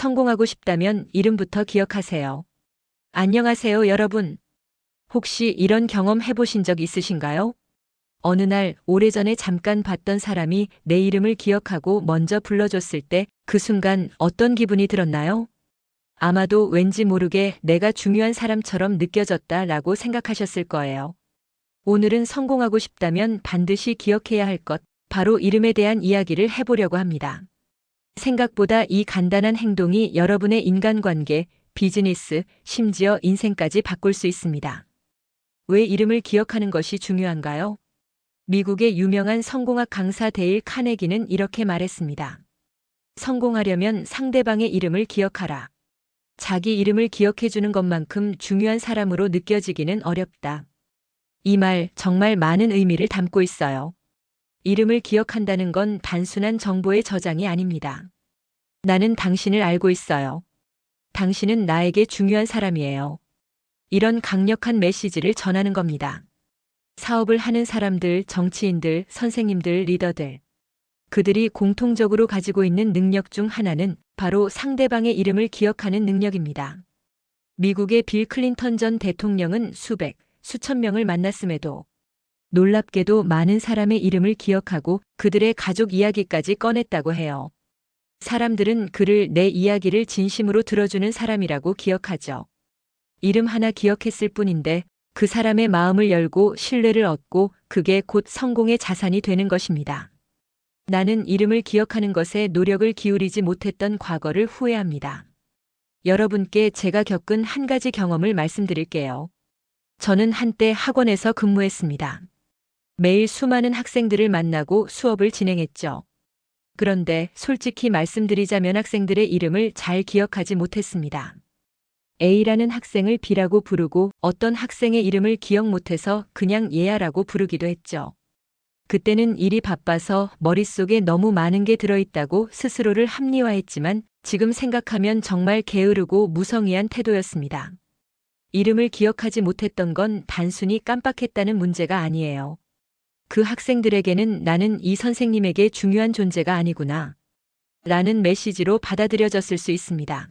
성공하고 싶다면 이름부터 기억하세요. 안녕하세요, 여러분. 혹시 이런 경험 해보신 적 있으신가요? 어느 날 오래전에 잠깐 봤던 사람이 내 이름을 기억하고 먼저 불러줬을 때 그 순간 어떤 기분이 들었나요? 아마도 왠지 모르게 내가 중요한 사람처럼 느껴졌다라고 생각하셨을 거예요. 오늘은 성공하고 싶다면 반드시 기억해야 할 것, 바로 이름에 대한 이야기를 해보려고 합니다. 생각보다 이 간단한 행동이 여러분의 인간관계, 비즈니스, 심지어 인생까지 바꿀 수 있습니다. 왜 이름을 기억하는 것이 중요한가요? 미국의 유명한 성공학 강사 데일 카네기는 이렇게 말했습니다. 성공하려면 상대방의 이름을 기억하라. 자기 이름을 기억해주는 것만큼 중요한 사람으로 느껴지기는 어렵다. 이 말 정말 많은 의미를 담고 있어요. 이름을 기억한다는 건 단순한 정보의 저장이 아닙니다. 나는 당신을 알고 있어요. 당신은 나에게 중요한 사람이에요. 이런 강력한 메시지를 전하는 겁니다. 사업을 하는 사람들, 정치인들, 선생님들, 리더들. 그들이 공통적으로 가지고 있는 능력 중 하나는 바로 상대방의 이름을 기억하는 능력입니다. 미국의 빌 클린턴 전 대통령은 수백, 수천 명을 만났음에도 놀랍게도 많은 사람의 이름을 기억하고 그들의 가족 이야기까지 꺼냈다고 해요. 사람들은 그를 내 이야기를 진심으로 들어주는 사람이라고 기억하죠. 이름 하나 기억했을 뿐인데 그 사람의 마음을 열고 신뢰를 얻고 그게 곧 성공의 자산이 되는 것입니다. 나는 이름을 기억하는 것에 노력을 기울이지 못했던 과거를 후회합니다. 여러분께 제가 겪은 한 가지 경험을 말씀드릴게요. 저는 한때 학원에서 근무했습니다. 매일 수많은 학생들을 만나고 수업을 진행했죠. 그런데 솔직히 말씀드리자면 학생들의 이름을 잘 기억하지 못했습니다. A라는 학생을 B라고 부르고 어떤 학생의 이름을 기억 못해서 그냥 얘야라고 부르기도 했죠. 그때는 일이 바빠서 머릿속에 너무 많은 게 들어있다고 스스로를 합리화했지만 지금 생각하면 정말 게으르고 무성의한 태도였습니다. 이름을 기억하지 못했던 건 단순히 깜빡했다는 문제가 아니에요. 그 학생들에게는 나는 이 선생님에게 중요한 존재가 아니구나 라는 메시지로 받아들여졌을 수 있습니다.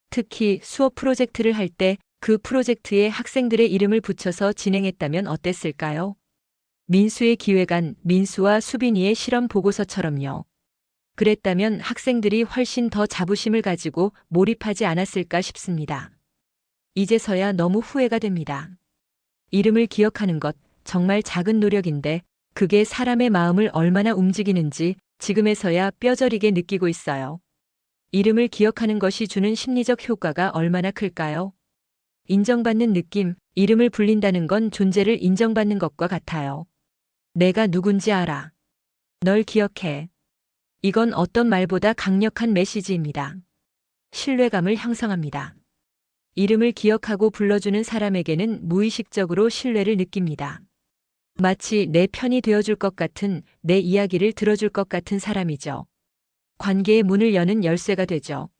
특히 수업 프로젝트를 할 때 그 프로젝트에 학생들의 이름을 붙여서 진행했다면 어땠을까요? 민수의 기획안, 민수와 수빈이의 실험 보고서처럼요. 그랬다면 학생들이 훨씬 더 자부심을 가지고 몰입하지 않았을까 싶습니다. 이제서야 너무 후회가 됩니다. 이름을 기억하는 것, 정말 작은 노력인데 그게 사람의 마음을 얼마나 움직이는지 지금에서야 뼈저리게 느끼고 있어요. 이름을 기억하는 것이 주는 심리적 효과가 얼마나 클까요? 인정받는 느낌, 이름을 불린다는 건 존재를 인정받는 것과 같아요. 내가 누군지 알아. 널 기억해. 이건 어떤 말보다 강력한 메시지입니다. 신뢰감을 형성합니다. 이름을 기억하고 불러주는 사람에게는 무의식적으로 신뢰를 느낍니다. 마치 내 편이 되어줄 것 같은, 내 이야기를 들어줄 것 같은 사람이죠. 관계의 문을 여는 열쇠가 되죠.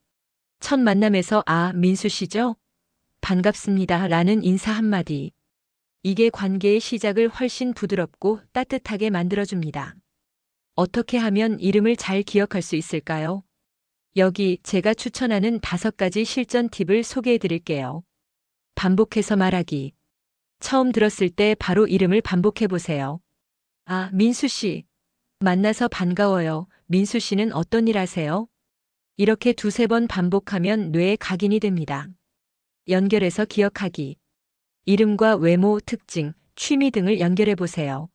첫 만남에서 민수 씨죠? 반갑습니다 라는 인사 한마디. 이게 관계의 시작을 훨씬 부드럽고 따뜻하게 만들어줍니다. 어떻게 하면 이름을 잘 기억할 수 있을까요? 여기 제가 추천하는 5가지 실전 팁을 소개해 드릴게요. 반복해서 말하기. 처음 들었을 때 바로 이름을 반복해 보세요. 민수 씨. 만나서 반가워요. 민수 씨는 어떤 일 하세요? 이렇게 2~3번 반복하면 뇌에 각인이 됩니다. 연결해서 기억하기. 이름과 외모, 특징, 취미 등을 연결해 보세요.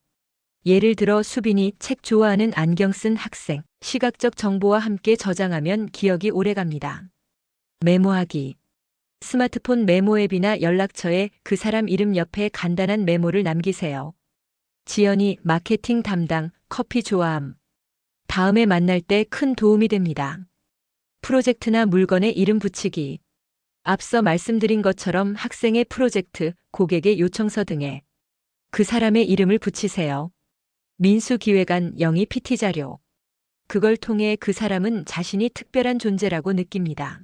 예를 들어 수빈이 책 좋아하는 안경 쓴 학생, 시각적 정보와 함께 저장하면 기억이 오래갑니다. 메모하기. 스마트폰 메모 앱이나 연락처에 그 사람 이름 옆에 간단한 메모를 남기세요. 지연이 마케팅 담당, 커피 좋아함. 다음에 만날 때 큰 도움이 됩니다. 프로젝트나 물건에 이름 붙이기. 앞서 말씀드린 것처럼 학생의 프로젝트, 고객의 요청서 등에 그 사람의 이름을 붙이세요. 민수 기획안, 영희 PT 자료. 그걸 통해 그 사람은 자신이 특별한 존재라고 느낍니다.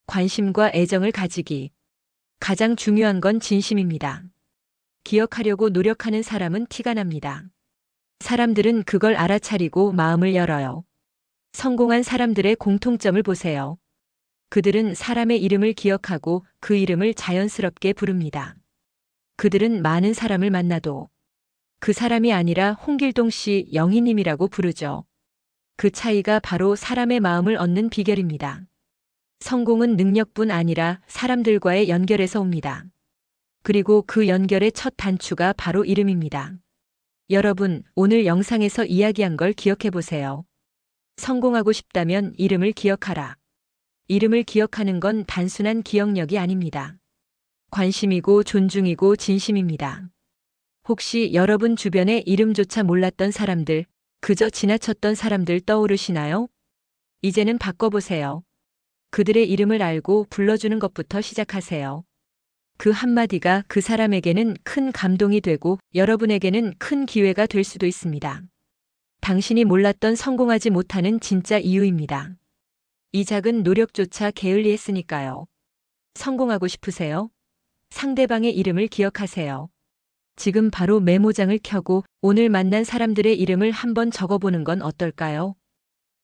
관심과 애정을 가지기. 가장 중요한 건 진심입니다. 기억하려고 노력하는 사람은 티가 납니다. 사람들은 그걸 알아차리고 마음을 열어요. 성공한 사람들의 공통점을 보세요. 그들은 사람의 이름을 기억하고 그 이름을 자연스럽게 부릅니다. 그들은 많은 사람을 만나도 그 사람이 아니라 홍길동 씨 영희님이라고 부르죠. 그 차이가 바로 사람의 마음을 얻는 비결입니다. 성공은 능력뿐 아니라 사람들과의 연결에서 옵니다. 그리고 그 연결의 첫 단추가 바로 이름입니다. 여러분, 오늘 영상에서 이야기한 걸 기억해 보세요. 성공하고 싶다면 이름을 기억하라. 이름을 기억하는 건 단순한 기억력이 아닙니다. 관심이고 존중이고 진심입니다. 혹시 여러분 주변에 이름조차 몰랐던 사람들, 그저 지나쳤던 사람들 떠오르시나요? 이제는 바꿔보세요. 그들의 이름을 알고 불러주는 것부터 시작하세요. 그 한마디가 그 사람에게는 큰 감동이 되고 여러분에게는 큰 기회가 될 수도 있습니다. 당신이 몰랐던 성공하지 못하는 진짜 이유입니다. 이 작은 노력조차 게을리했으니까요. 성공하고 싶으세요? 상대방의 이름을 기억하세요. 지금 바로 메모장을 켜고 오늘 만난 사람들의 이름을 한번 적어보는 건 어떨까요?